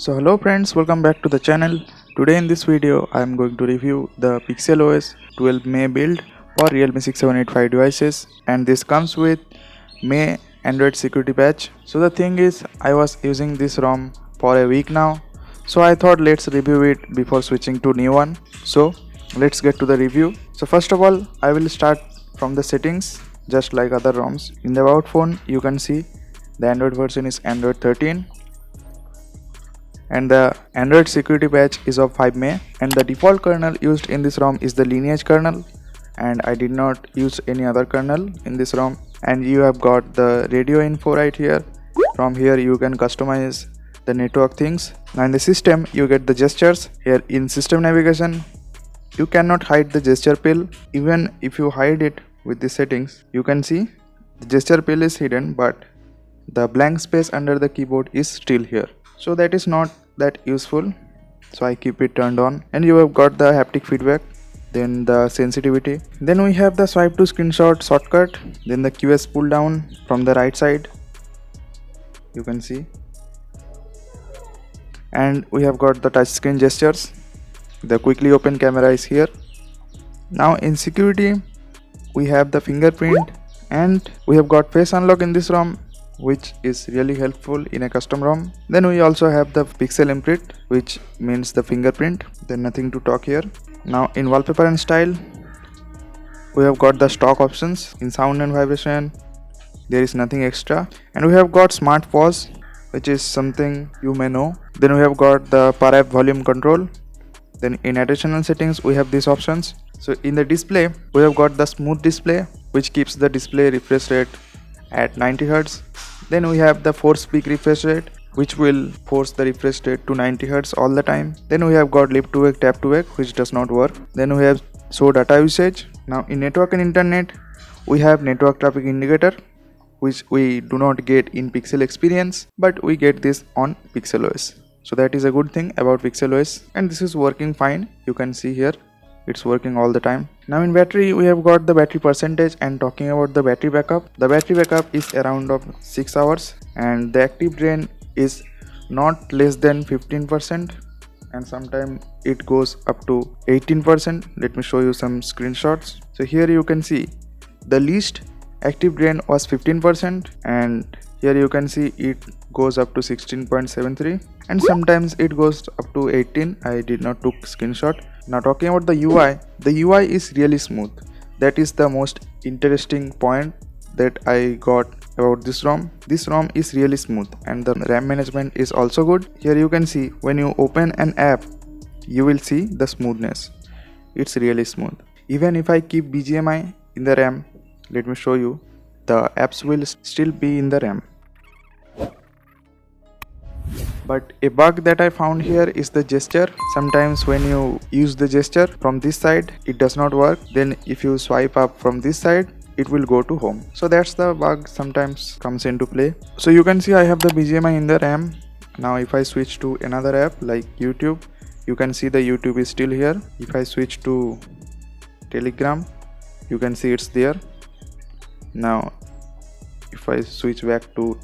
So hello friends, welcome back to the channel. Today in this video I am going to review the PixelOS 12 May build for Realme 6785 devices, and this comes with May Android security patch. So the thing is, I was using this ROM for a week now, so I thought let's review it before switching to new one. So let's get to the review. So first of all, I will start from the settings just like other ROMs. In the about phone you can see the Android version is Android 13. And the Android security patch is of 5 May, and the default kernel used in this ROM is the Lineage kernel, and I did not use any other kernel in this ROM. And you have got the radio info right here. From here you can customize the network things. Now in the system you get the gestures. Here in system navigation you cannot hide the gesture pill. Even if you hide it with the settings, you can see the gesture pill is hidden, but the blank space under the keyboard is still here. So that is not that useful, so I keep it turned on. And you have got the haptic feedback, then the sensitivity, then we have the swipe to screenshot shortcut, then the QS pull down from the right side, you can see, and we have got the touchscreen gestures. The quickly open camera is here. Now in security we have the fingerprint, and we have got face unlock in this ROM, which is really helpful in a custom ROM. Then we also have the pixel imprint, which means the fingerprint. Then nothing to talk here. Now in wallpaper and style we have got the stock options. In sound and vibration there is nothing extra, and we have got smart pause, which is something you may know. Then we have got the perf volume control. Then in additional settings we have these options. So in the display we have got the smooth display, which keeps the display refresh rate at 90 Hz. Then we have the force peak refresh rate, which will force the refresh rate to 90 Hz all the time. Then we have got lift to wake, tap to wake, which does not work. Then we have show data usage. Now in network and internet we have network traffic indicator, which we do not get in Pixel experience, but we get this on PixelOS. So that is a good thing about PixelOS, and this is working fine. You can see here it's working all the time. Now in battery we have got the battery percentage, and talking about the battery backup, the battery backup is around of 6 hours, and the active drain is not less than 15%, and sometimes it goes up to 18%. Let me show you some screenshots. So here you can see the least active drain was 15%, and here you can see it goes up to 16.73, and sometimes it goes up to 18. I did not took screenshot. Now talking about the UI is really smooth. That is the most interesting point that I got about this ROM. This ROM is really smooth, and the RAM management is also good. Here you can see when you open an app you will see the smoothness. It's really smooth. Even if I keep BGMI in the RAM, let me show you, the apps will still be in the RAM. But a bug that I found here is the gesture. Sometimes when you use the gesture from this side it does not work. Then if you swipe up from this side it will go to home. So that's the bug sometimes comes into play. So you can see I have the BGMI in the RAM. Now if I switch to another app like YouTube, you can see the YouTube is still here. If I switch to Telegram, you can see it's there. Now if I switch back to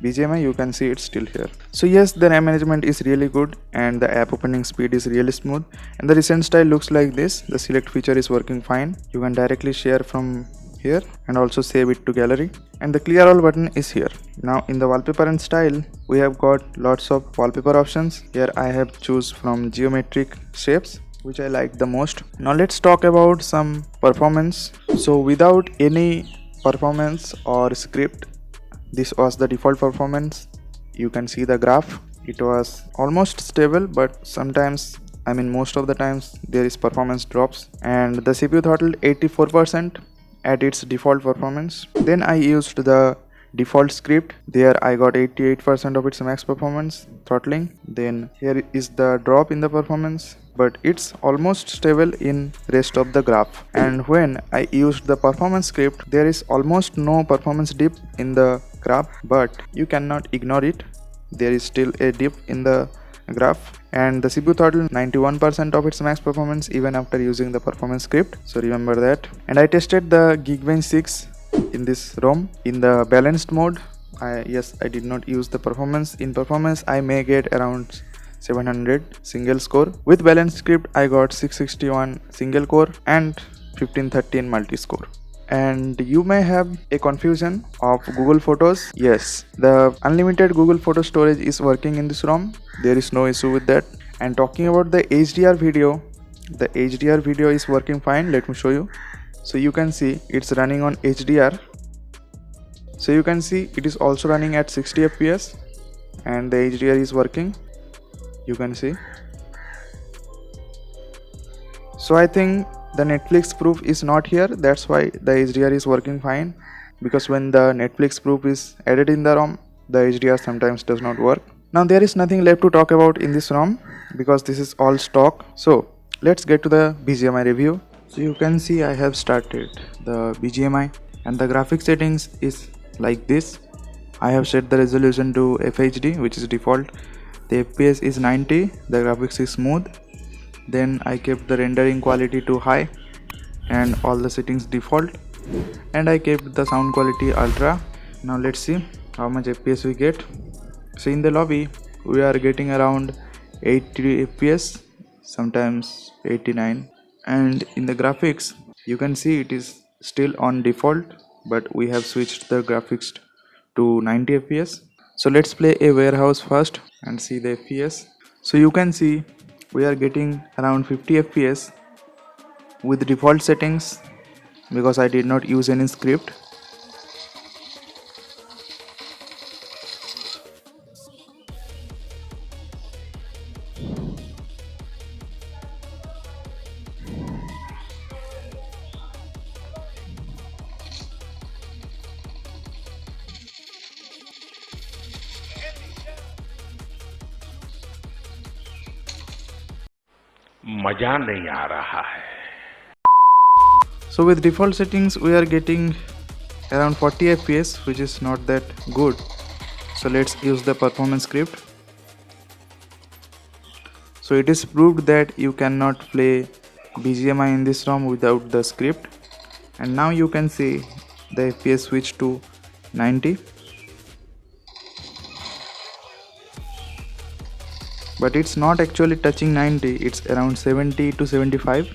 BGMI, you can see it's still here. So yes, the RAM management is really good, and the app opening speed is really smooth, and the recent style looks like this. The select feature is working fine. You can directly share from here and also save it to gallery, and the clear all button is here. Now in the wallpaper and style we have got lots of wallpaper options. Here I have choose from geometric shapes, which I like the most. Now let's talk about some performance. So without any performance or script, this was the default performance. You can see the graph. It was almost stable, but sometimes, I mean most of the times, there is performance drops. And the CPU throttled 84% at its default performance. Then I used the default script. There I got 88% of its max performance throttling. Then here is the drop in the performance, but it's almost stable in rest of the graph. And when I used the performance script, there is almost no performance dip in the graph, but you cannot ignore it. There is still a dip in the graph, and the CPU throttled 91% of its max performance even after using the performance script, so remember that. And I tested the Geekbench 6 in this ROM in the balanced mode. I did not use the performance. In performance I may get around RM6785 single score. With balance script I got 661 single core and 1513 multi score. And you may have a confusion of Google Photos. Yes, the unlimited Google Photo storage is working in this ROM. There is no issue with that. And talking about the HDR video, the HDR video is working fine. Let me show you. So you can see it's running on HDR. So you can see it is also running at 60 fps and the HDR is working. You can see. So I think the Netflix proof is not here. That's why the HDR is working fine. Because when the Netflix proof is added in the ROM, the HDR sometimes does not work. Now there is nothing left to talk about in this ROM because this is all stock. So let's get to the BGMI review. So you can see I have started the BGMI and the graphic settings is like this. I have set the resolution to FHD, which is default. The FPS is 90, the graphics is smooth. Then I kept the rendering quality to high and all the settings default, and I kept the sound quality ultra. Now let's see how much FPS we get. So in the lobby we are getting around 80 FPS, sometimes 89, and in the graphics you can see it is still on default, but we have switched the graphics to 90 fps. So let's play a warehouse first and see the fps. So you can see we are getting around 50 fps with default settings because I did not use any script. मजा नहीं आ रहा है. So with default settings we are getting around 40 fps, which is not that good. So let's use the performance script. So it is proved that you cannot play BGMI in this ROM without the script, and now you can see the FPS switch to 90, but it's not actually touching 90, it's around 70 to 75.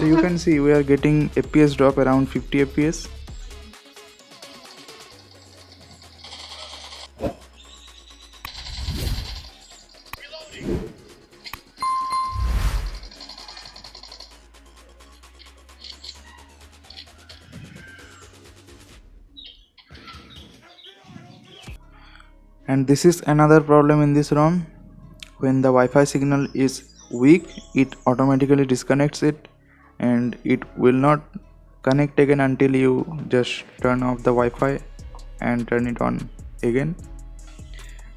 So you can see we are getting FPS drop around 50 FPS. And this is another problem in this ROM. When the Wi-Fi signal is weak, it automatically disconnects it and it will not connect again until you just turn off the Wi-Fi and turn it on again.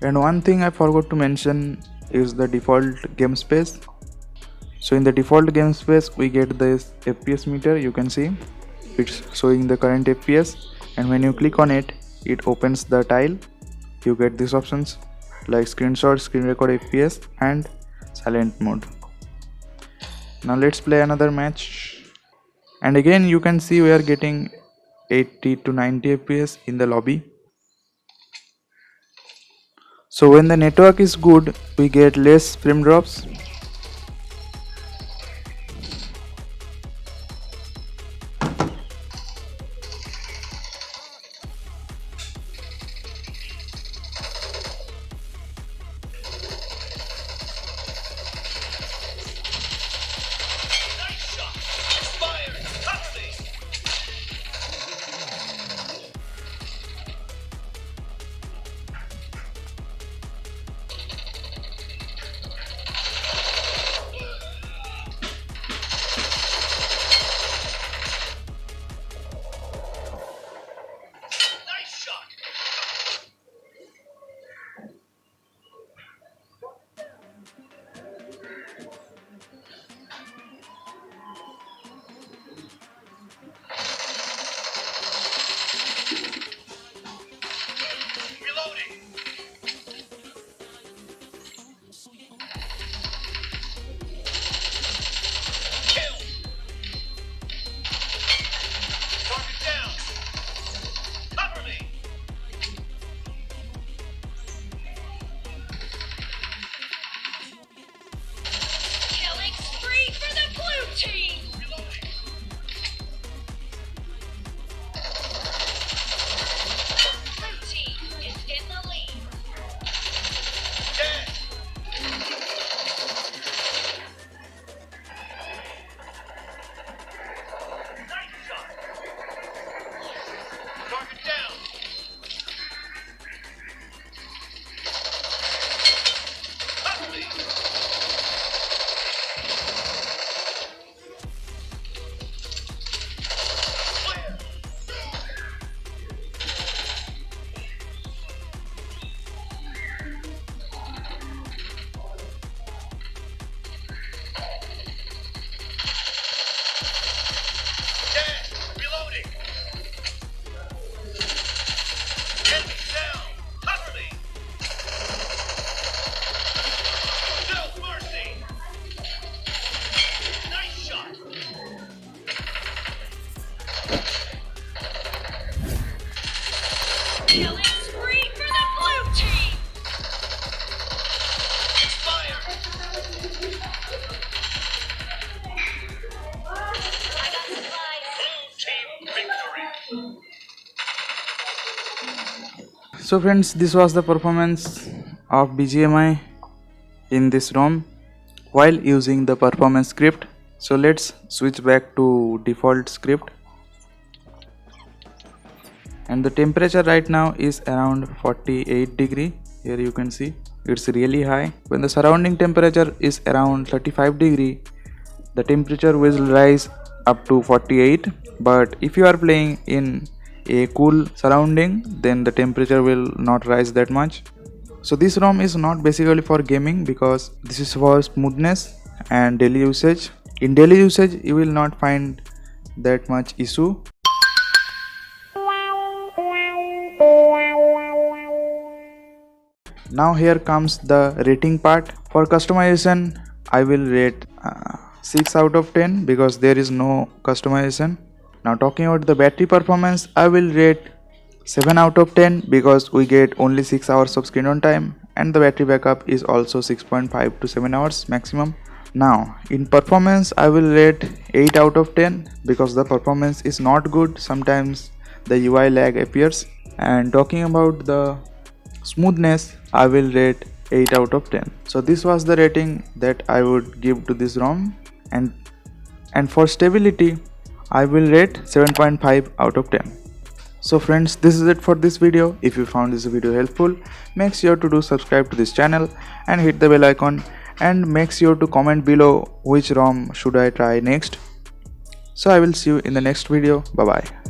And one thing I forgot to mention is the default game space. So in the default game space we get this FPS meter. You can see it's showing the current FPS, and when you click on it, it opens the tile. You get these options like screenshot, screen record FPS and silent mode. Now let's play another match, and again you can see we are getting 80 to 90 fps in the lobby. So when the network is good, we get less frame drops. Killing spree for the blue team! I got supplies. Blue team victory! So friends, this was the performance of BGMI in this ROM while using the performance script. So let's switch back to default script. And the temperature right now is around 48 degree. Here you can see it's really high. When the surrounding temperature is around 35 degree, the temperature will rise up to 48. But if you are playing in a cool surrounding, then the temperature will not rise that much. So this ROM is not basically for gaming, because this is for smoothness and daily usage. In daily usage you will not find that much issue. Now here comes the rating part. For customization I will rate 6 out of 10 because there is no customization. Now talking about the battery performance, I will rate 7 out of 10 because we get only 6 hours of screen on time, and the battery backup is also 6.5 to 7 hours maximum. Now in performance I will rate 8 out of 10 because the performance is not good. Sometimes the UI lag appears. And talking about the smoothness, I will rate 8 out of 10. So this was the rating that I would give to this ROM. And for stability I will rate 7.5 out of 10. So friends, this is it for this video. If you found this video helpful, make sure to subscribe to this channel and hit the bell icon, and make sure to comment below which ROM should I try next. So I will see you in the next video. Bye bye.